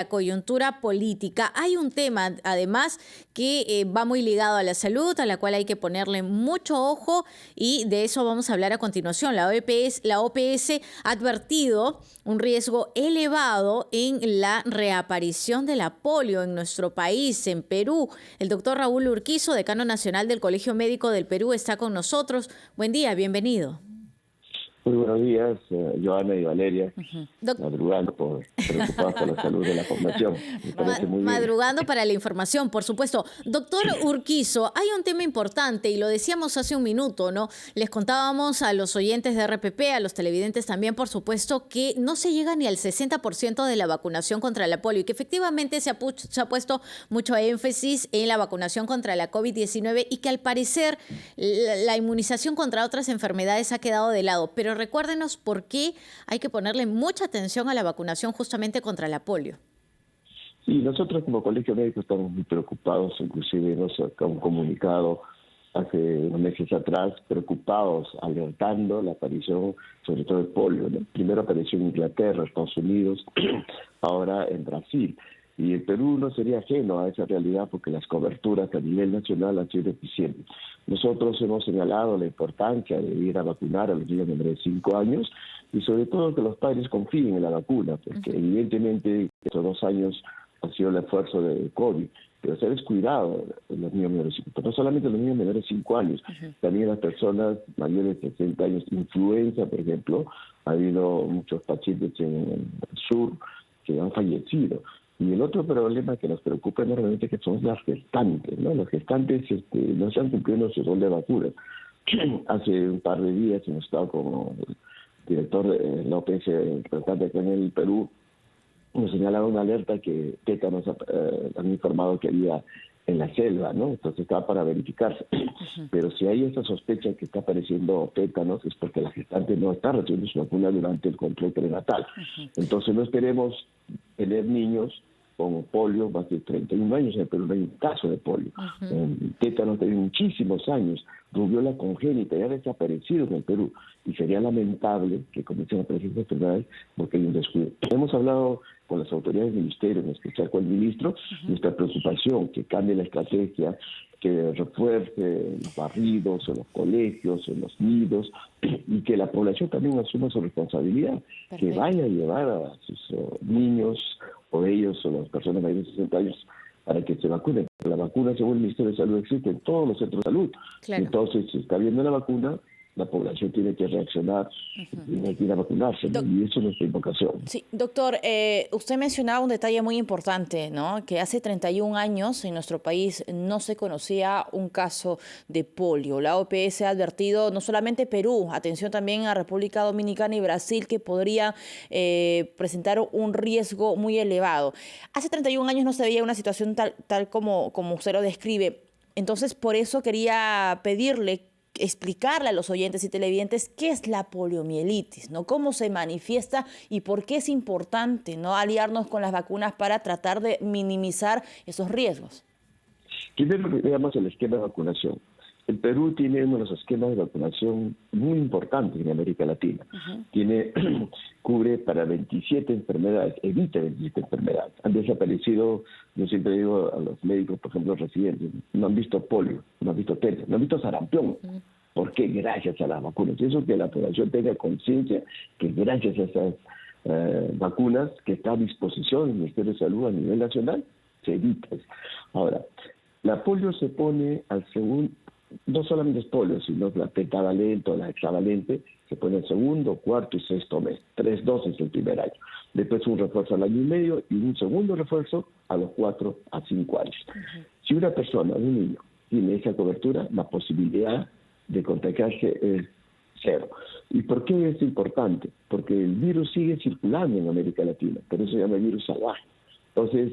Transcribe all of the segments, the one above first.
la coyuntura política, hay un tema además que va muy ligado a la salud, a la cual hay que ponerle mucho ojo y de eso vamos a hablar a continuación. La OPS ha advertido un riesgo elevado en la reaparición de la polio en nuestro país, en Perú. El doctor Raúl Urquizo, decano nacional del Colegio Médico del Perú, está con nosotros. Buen día, bienvenido. Muy buenos días, Joana y Valeria, Uh-huh. madrugando preocupados por la salud de la población. Me parece muy bien. Madrugando para la información, por supuesto. Doctor Urquizo, hay un tema importante y lo decíamos hace un minuto, ¿no? Les contábamos a los oyentes de RPP, a los televidentes también, por supuesto, que no se llega ni al 60% de la vacunación contra la polio y que efectivamente se ha puesto mucho énfasis en la vacunación contra la COVID-19 y que al parecer la inmunización contra otras enfermedades ha quedado de lado. Pero recuérdenos por qué hay que ponerle mucha atención a la vacunación justamente contra la polio. Sí, nosotros como Colegio Médico estamos muy preocupados, inclusive nos sacó un comunicado hace unos meses atrás, preocupados, alertando la aparición sobre todo de polio, ¿no? Primero apareció en Inglaterra, Estados Unidos, ahora en Brasil. Y el Perú no sería ajeno a esa realidad porque las coberturas a nivel nacional han sido deficientes. Nosotros hemos señalado la importancia de ir a vacunar a los niños menores de 5 años y sobre todo que los padres confíen en la vacuna, porque evidentemente estos 2 años ha sido el esfuerzo de COVID, pero se ha descuidado los niños menores de 5 años, no solamente los niños menores de 5 años, también las personas mayores de 60 años, influenza, por ejemplo, ha habido muchos pacientes en el sur que han fallecido. Y el otro problema que nos preocupa enormemente que son las gestantes, ¿no? Los gestantes no están cumpliendo su rol de vacunas. Hace un par de días hemos estado con el director de la OPS, representante acá en el Perú, nos señalaba una alerta que tétanos han informado que había en la selva, ¿no? Entonces estaba para verificarse. Pero si hay esa sospecha que está apareciendo tétanos es porque la gestante no está recibiendo su vacuna durante el control prenatal. Entonces no esperemos tener niños con polio más de 31 años, pero no hay un caso de polio. Tétanos tiene muchísimos años, rubiola congénita, ya ha desaparecido en el Perú, y sería lamentable que comiencen a aparecer enfermedades porque hay un descuido. Hemos hablado con las autoridades del ministerio, en especial con el ministro, nuestra preocupación, que cambie la estrategia, que refuerce los barridos en los colegios, en los nidos, y que la población también asuma su responsabilidad. Perfecto. Que vaya a llevar a sus niños o ellos o las personas mayores de 60 años para que se vacunen. La vacuna, según el Ministerio de Salud, existe en todos los centros de salud. Claro. Entonces, si está viendo la vacuna, la población tiene que reaccionar y tiene que ir a vacunarse, y eso es nuestra invocación. Sí, doctor, usted mencionaba un detalle muy importante, ¿no? Que hace 31 años en nuestro país no se conocía un caso de polio. La OPS ha advertido no solamente Perú, atención también a República Dominicana y Brasil, que podría presentar un riesgo muy elevado. Hace 31 años no se veía una situación tal como usted lo describe. Entonces, por eso quería pedirle explicarle a los oyentes y televidentes qué es la poliomielitis, ¿no? Cómo se manifiesta y por qué es importante, ¿no?, aliarnos con las vacunas para tratar de minimizar esos riesgos. Primero veamos el esquema de vacunación. El Perú tiene uno de los esquemas de vacunación muy importantes en América Latina. Cubre para 27 enfermedades, evita 27 enfermedades. Han desaparecido, yo siempre digo a los médicos, por ejemplo, residentes, no han visto polio, no han visto tétanos, no han visto sarampión. ¿Por qué? Gracias a las vacunas. Eso que la población tenga conciencia que gracias a esas vacunas que está a disposición del Ministerio de Salud a nivel nacional, se evita. Ahora, la polio se pone al segundo. No solamente es polio, sino la pentavalente o la hexavalente, se pone el segundo, cuarto y sexto mes. 3 dosis el primer año. Después un refuerzo al año y medio y un segundo refuerzo a los 4 a 5 años. Si una persona, un niño, tiene esa cobertura, la posibilidad de contagiarse es 0. ¿Y por qué es importante? Porque el virus sigue circulando en América Latina, por eso se llama virus salvaje. Entonces,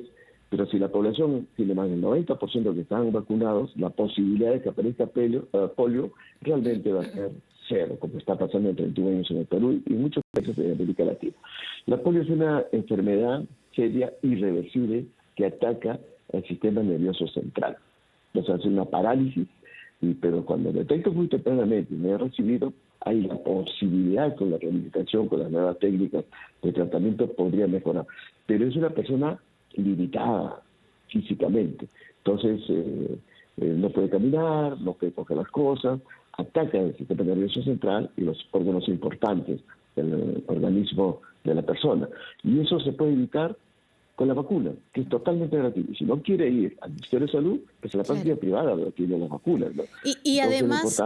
pero si la población tiene más del 90% que están vacunados, la posibilidad de que aparezca polio realmente va a ser 0, como está pasando en 31 años en el Perú y en muchos países de América Latina. La polio es una enfermedad seria, irreversible, que ataca al sistema nervioso central. O sea, hace una parálisis, pero cuando detecto muy tempranamente y me he recibido, hay la posibilidad con la rehabilitación, con las nuevas técnicas de tratamiento, podría mejorar. Pero es una persona limitada físicamente. Entonces, no puede caminar, no puede coger las cosas, ataca el sistema nervioso central y los órganos importantes del organismo de la persona. Y eso se puede evitar con la vacuna, que es totalmente gratuita. Y si no quiere ir al Ministerio de Salud, pues a la práctica privada donde tiene las vacunas, ¿no? Y Entonces,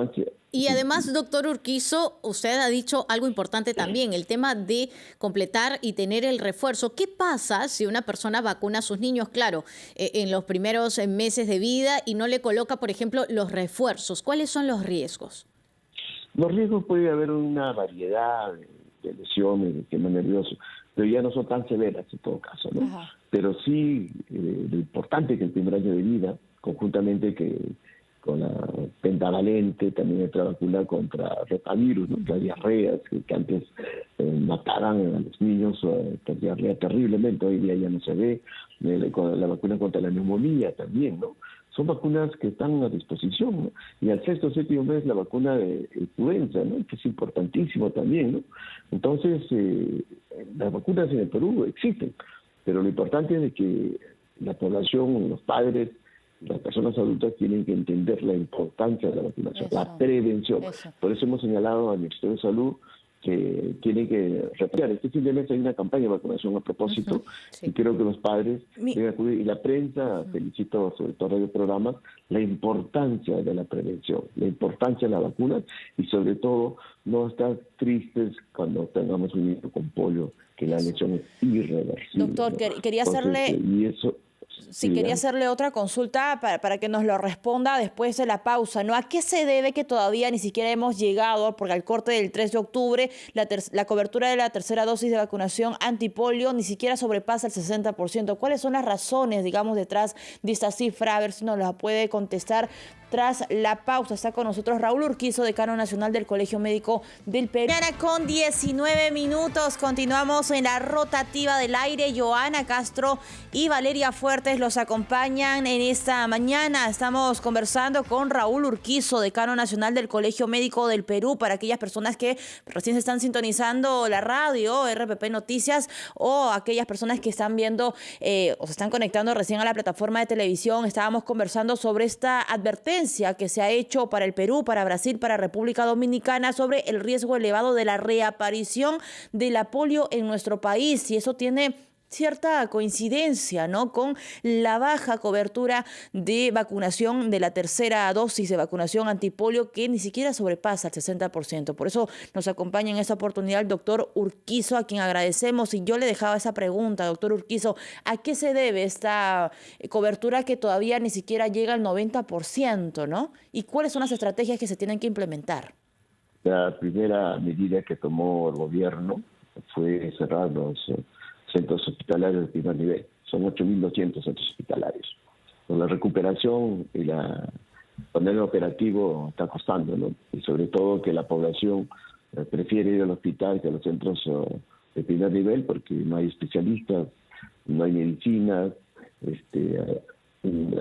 además, doctor Urquizo, usted ha dicho algo importante también, el tema de completar y tener el refuerzo. ¿Qué pasa si una persona vacuna a sus niños, claro, en los primeros meses de vida y no le coloca, por ejemplo, los refuerzos? ¿Cuáles son los riesgos? Los riesgos puede haber una variedad de lesiones, de sistema nervioso, pero ya no son tan severas en todo caso, ¿no? Ajá. Pero sí, lo importante es que el primer año de vida, conjuntamente con la pentavalente, también otra vacuna contra rotavirus, ¿no? Las diarreas que antes mataban a los niños, diarrea terriblemente, hoy día ya no se ve, con la vacuna contra la neumonía también, ¿no? Son vacunas que están a disposición, ¿no? Y al sexto o séptimo mes la vacuna de influenza, ¿no? Que es importantísimo también, ¿no? Entonces, las vacunas en el Perú existen, pero lo importante es de que la población, los padres, las personas adultas tienen que entender la importancia de la vacunación, la prevención. Por eso hemos señalado al Ministerio de Salud que tiene que replicar. Este fin de mes hay una campaña de vacunación a propósito, Sí. y creo que los padres deben acudir. Y la prensa, felicito sobre todo radioprogramas, la importancia de la prevención, la importancia de la vacuna, y sobre todo no estar tristes cuando tengamos un niño con polio, que la lesión es irreversible, Doctor, ¿no? quería hacerle... Y eso... Sí, quería hacerle otra consulta para que nos lo responda después de la pausa, ¿no? ¿A qué se debe que todavía ni siquiera hemos llegado, porque al corte del 3 de octubre, la cobertura de la tercera dosis de vacunación antipolio ni siquiera sobrepasa el 60%? ¿Cuáles son las razones, digamos, detrás de esta cifra? A ver si nos la puede contestar tras la pausa. Está con nosotros Raúl Urquizo, decano nacional del Colegio Médico del Perú. Mañana con 19 minutos, continuamos en la rotativa del aire. Joana Castro y Valeria Fuertes los acompañan en esta mañana. Estamos conversando con Raúl Urquizo, decano nacional del Colegio Médico del Perú, para aquellas personas que recién se están sintonizando la radio, RPP Noticias, o aquellas personas que están viendo o se están conectando recién a la plataforma de televisión. Estábamos conversando sobre esta advertencia que se ha hecho para el Perú, para Brasil, para República Dominicana sobre el riesgo elevado de la reaparición de la polio en nuestro país, y eso tiene cierta coincidencia, ¿no?, con la baja cobertura de vacunación de la tercera dosis de vacunación antipolio, que ni siquiera sobrepasa el 60%. Por eso nos acompaña en esta oportunidad el doctor Urquizo, a quien agradecemos. Y yo le dejaba esa pregunta, doctor Urquizo, ¿a qué se debe esta cobertura que todavía ni siquiera llega al 90%, ¿no? ¿Y cuáles son las estrategias que se tienen que implementar? La primera medida que tomó el gobierno fue cerrar los centros hospitalarios de primer nivel. Son 8.200 centros hospitalarios. Pues la recuperación y ponerlo operativo está costando, ¿no? Y sobre todo que la población prefiere ir al hospital que a los centros de primer nivel, porque no hay especialistas, no hay medicinas,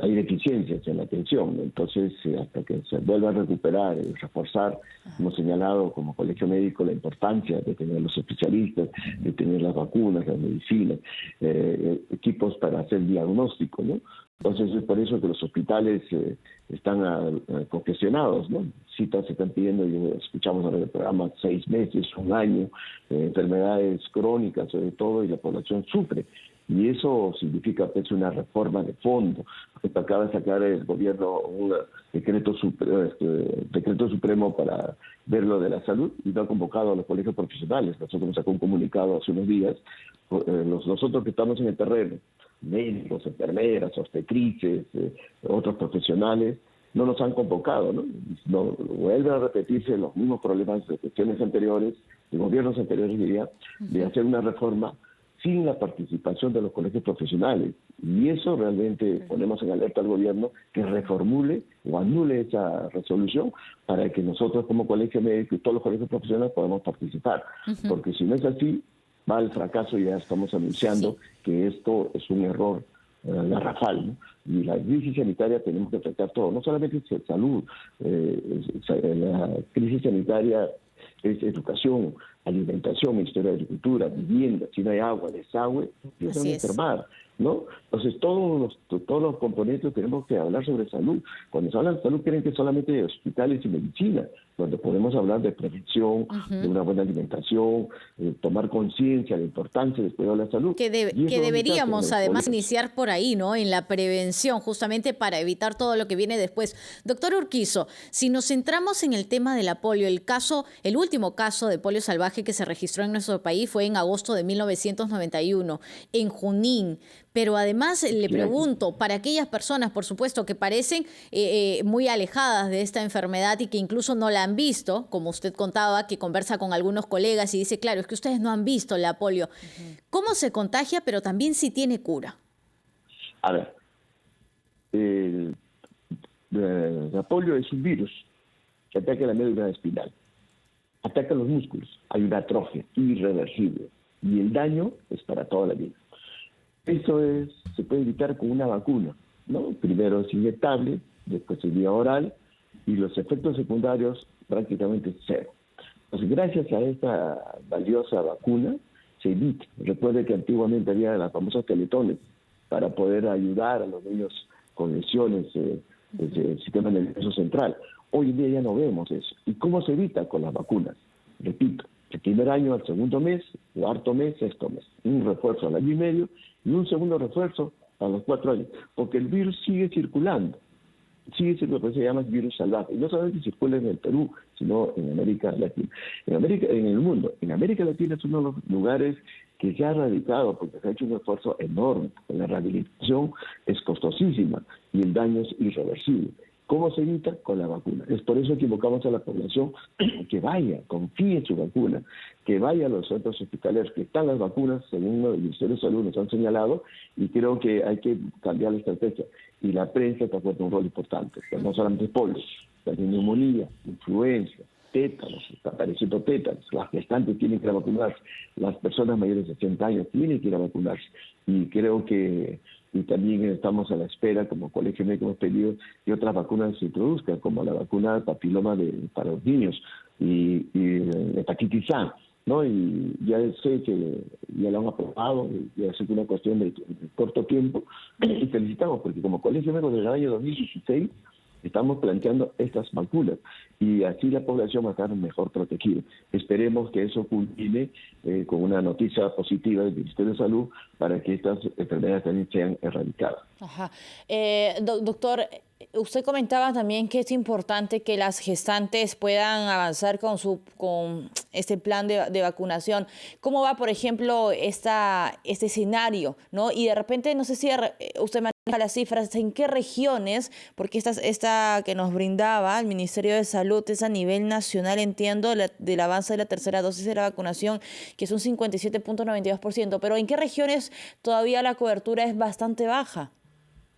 hay deficiencias en la atención. Entonces, hasta que se vuelva a recuperar y reforzar, hemos señalado como colegio médico la importancia de tener los especialistas, de tener las vacunas, las medicinas, equipos para hacer diagnóstico, ¿no? Entonces, es por eso que los hospitales están congestionados, ¿no? Citas se están pidiendo, y escuchamos en el programa, 6 meses, 1 año, enfermedades crónicas sobre todo, y la población sufre. Y eso significa pues una reforma de fondo. Acaba de sacar el gobierno un decreto supremo para ver lo de la salud, y no ha convocado a los colegios profesionales. Nosotros nos sacó un comunicado hace unos días. Nosotros que estamos en el terreno, médicos, enfermeras, obstetrices, otros profesionales, no nos han convocado, ¿no? Vuelven a repetirse los mismos problemas de gestiones anteriores, de gobiernos anteriores, diría, de hacer una reforma sin la participación de los colegios profesionales. Y eso realmente ponemos en alerta al gobierno que reformule o anule esa resolución para que nosotros como colegio médico y todos los colegios profesionales podamos participar. Porque si no es así, va al fracaso, y ya estamos anunciando que esto es un error garrafal, ¿no? Y la crisis sanitaria tenemos que tratar todo, no solamente salud, la crisis sanitaria es educación, alimentación, Ministerio de Agricultura, vivienda. Si no hay agua, desagüe, empiezan a enfermar, ¿no? Entonces, todos los componentes tenemos que hablar sobre salud. Cuando se habla de salud, creen que solamente de hospitales y medicina, donde podemos hablar de prevención, de una buena alimentación, de tomar conciencia de la importancia del cuidado de la salud. Que deberíamos además iniciar por ahí, ¿no? En la prevención, justamente para evitar todo lo que viene después. Doctor Urquizo, si nos centramos en el tema de la polio, el último caso de polio salvaje que se registró en nuestro país fue en agosto de 1991, en Junín. Pero además le pregunto, para aquellas personas, por supuesto, que parecen muy alejadas de esta enfermedad y que incluso no la han visto, como usted contaba, que conversa con algunos colegas y dice, claro, es que ustedes no han visto la polio. ¿Cómo se contagia, pero también si tiene cura? A ver, la polio es un virus que ataca la médula espinal, ataca los músculos, hay una atrofia irreversible y el daño es para toda la vida. Eso se puede evitar con una vacuna, ¿no? Primero es inyectable, después es vía oral y los efectos secundarios prácticamente cero. Entonces, gracias a esta valiosa vacuna se evita. Recuerde que antiguamente había las famosas teletones para poder ayudar a los niños con lesiones del sistema nervioso central. Hoy en día ya no vemos eso. ¿Y cómo se evita? Con las vacunas. Repito, el primer año al segundo mes, cuarto mes, sexto mes. Un refuerzo al año y medio y un segundo refuerzo a los 4 años. Porque el virus sigue circulando. Sigue circulando, pues se llama virus salvaje. Y no solamente circula en el Perú, sino en América Latina. En el mundo. En América Latina es uno de los lugares que se ha erradicado porque se ha hecho un esfuerzo enorme. La rehabilitación es costosísima y el daño es irreversible. ¿Cómo se evita? Con la vacuna. Es por eso que invocamos a la población que vaya, confíe en su vacuna, que vaya a los centros hospitalarios, que están las vacunas, según el Ministerio de Salud nos han señalado, y creo que hay que cambiar la estrategia. Y la prensa está jugando un rol importante, no solamente polio, también neumonía, influenza, tétanos, está apareciendo tétanos, las gestantes tienen que ir a vacunarse, las personas mayores de 80 años tienen que ir a vacunarse, y creo que y también estamos a la espera, como Colegio Médico hemos pedido, que otras vacunas se introduzcan, como la vacuna de papiloma para los niños y hepatitis A, ¿no? Y ya sé que ya lo han aprobado, ya es una cuestión de corto tiempo, y felicitamos, porque como Colegio Médico desde el año 2016 estamos planteando estas vacunas y así la población va a estar mejor protegida. Esperemos que eso culmine con una noticia positiva del Ministerio de Salud para que estas enfermedades también sean erradicadas. Ajá. Doctor, usted comentaba también que es importante que las gestantes puedan avanzar con este plan de vacunación. ¿Cómo va, por ejemplo, este escenario, ¿no? Y de repente, no sé si usted maneja las cifras, ¿en qué regiones? Porque esta que nos brindaba el Ministerio de Salud es a nivel nacional, entiendo, del avance de la tercera dosis de la vacunación, que es un 57.92%. Pero ¿en qué regiones todavía la cobertura es bastante baja?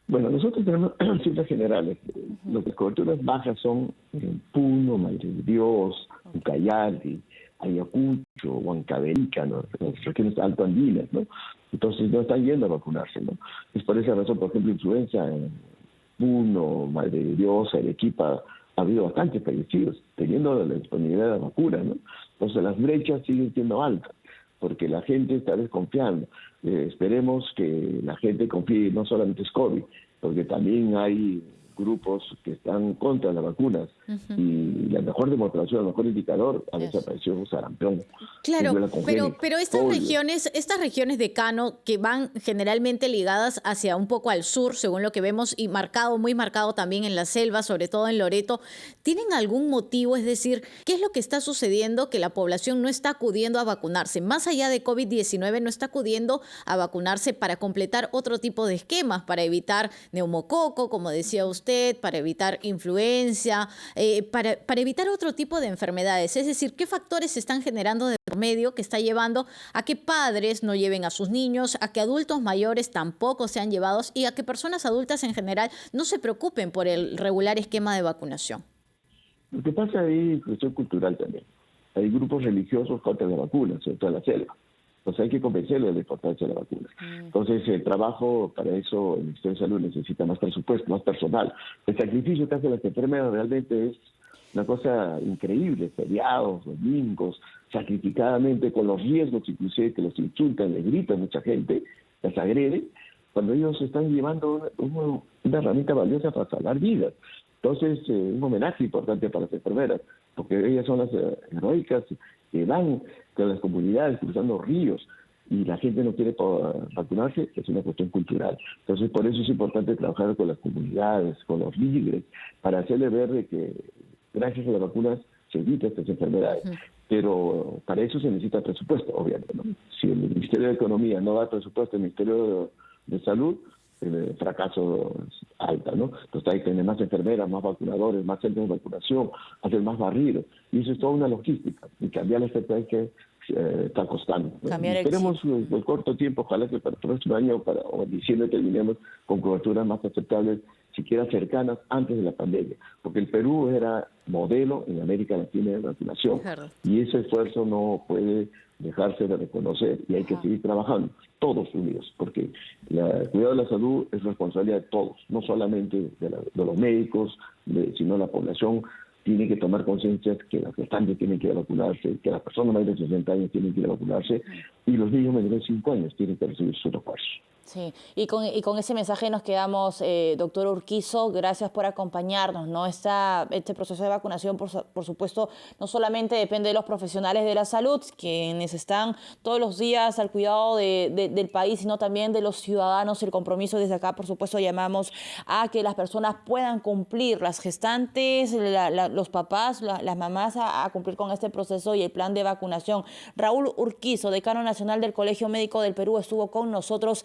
Bueno, nosotros tenemos cifras generales. Las coberturas bajas son Puno, Madre de Dios, Ucayali, Ayacucho, Huancavelica, ¿no? Las regiones altoandinas, ¿no? Entonces no están yendo a vacunarse, ¿no? Es por esa razón, por ejemplo, influenza en Puno, Madre de Dios, Arequipa, ha habido bastantes fallecidos, teniendo la disponibilidad de la vacuna, ¿no? Entonces las brechas siguen siendo altas, porque la gente está desconfiando. Esperemos que la gente confíe, no solamente es COVID, porque también hay grupos que están contra las vacunas y la mejor demostración, el mejor indicador ha desaparecido un sarampión. Claro, pero estas regiones de Cano que van generalmente ligadas hacia un poco al sur, según lo que vemos, y muy marcado también en la selva, sobre todo en Loreto, ¿tienen algún motivo? Es decir, ¿qué es lo que está sucediendo que la población no está acudiendo a vacunarse? Más allá de COVID-19, no está acudiendo a vacunarse para completar otro tipo de esquemas, para evitar neumococo, como decía usted, para evitar influenza, para evitar otro tipo de enfermedades. Es decir, ¿qué factores se están generando de por medio que está llevando a que padres no lleven a sus niños, a que adultos mayores tampoco sean llevados y a que personas adultas en general no se preocupen por el regular esquema de vacunación? Lo que pasa ahí es cuestión cultural también. Hay grupos religiosos contra la vacuna, sobre todo en la selva. Entonces hay que convencerles de la importancia de la vacuna. Entonces el trabajo, para eso el Ministerio de Salud necesita más presupuesto, más personal. El sacrificio que hacen las enfermeras realmente es una cosa increíble, feriados, domingos, sacrificadamente, con los riesgos inclusive que los insultan, les gritan mucha gente, les agreden, cuando ellos están llevando una herramienta valiosa para salvar vidas. Entonces, un homenaje importante para las enfermeras, porque ellas son las heroicas que van con las comunidades cruzando ríos y la gente no quiere vacunarse, es una cuestión cultural. Entonces, por eso es importante trabajar con las comunidades, con los líderes, para hacerle ver de que gracias a las vacunas se evitan estas enfermedades. Pero para eso se necesita presupuesto, obviamente, ¿no? Si el Ministerio de Economía no da presupuesto al Ministerio de Salud, el fracaso es alta, ¿no? Entonces hay que tener más enfermeras, más vacunadores, más centros de vacunación, hacer más barridos. Y eso es toda una logística. Y cambiar la estrategia está costando, ¿no? Esperemos por corto tiempo, ojalá que para el próximo año o en diciembre terminemos con coberturas más aceptables, siquiera cercanas antes de la pandemia. Porque el Perú era modelo en América Latina de vacunación. Y ese esfuerzo no puede dejarse de reconocer y hay que seguir trabajando, todos unidos, porque el cuidado de la salud es responsabilidad de todos, no solamente de los médicos, sino la población tiene que tomar conciencia que las gestantes tienen que ir a vacunarse, que las personas mayores de 60 años tienen que ir a vacunarse y los niños menores de 5 años tienen que recibir su refuerzo. Sí, y con ese mensaje nos quedamos, doctor Urquizo, gracias por acompañarnos, ¿no? Este proceso de vacunación, por supuesto, no solamente depende de los profesionales de la salud, quienes están todos los días al cuidado del país, sino también de los ciudadanos. El compromiso desde acá, por supuesto, llamamos a que las personas puedan cumplir, las gestantes, los papás, las mamás, a cumplir con este proceso y el plan de vacunación. Raúl Urquizo, decano nacional del Colegio Médico del Perú, estuvo con nosotros.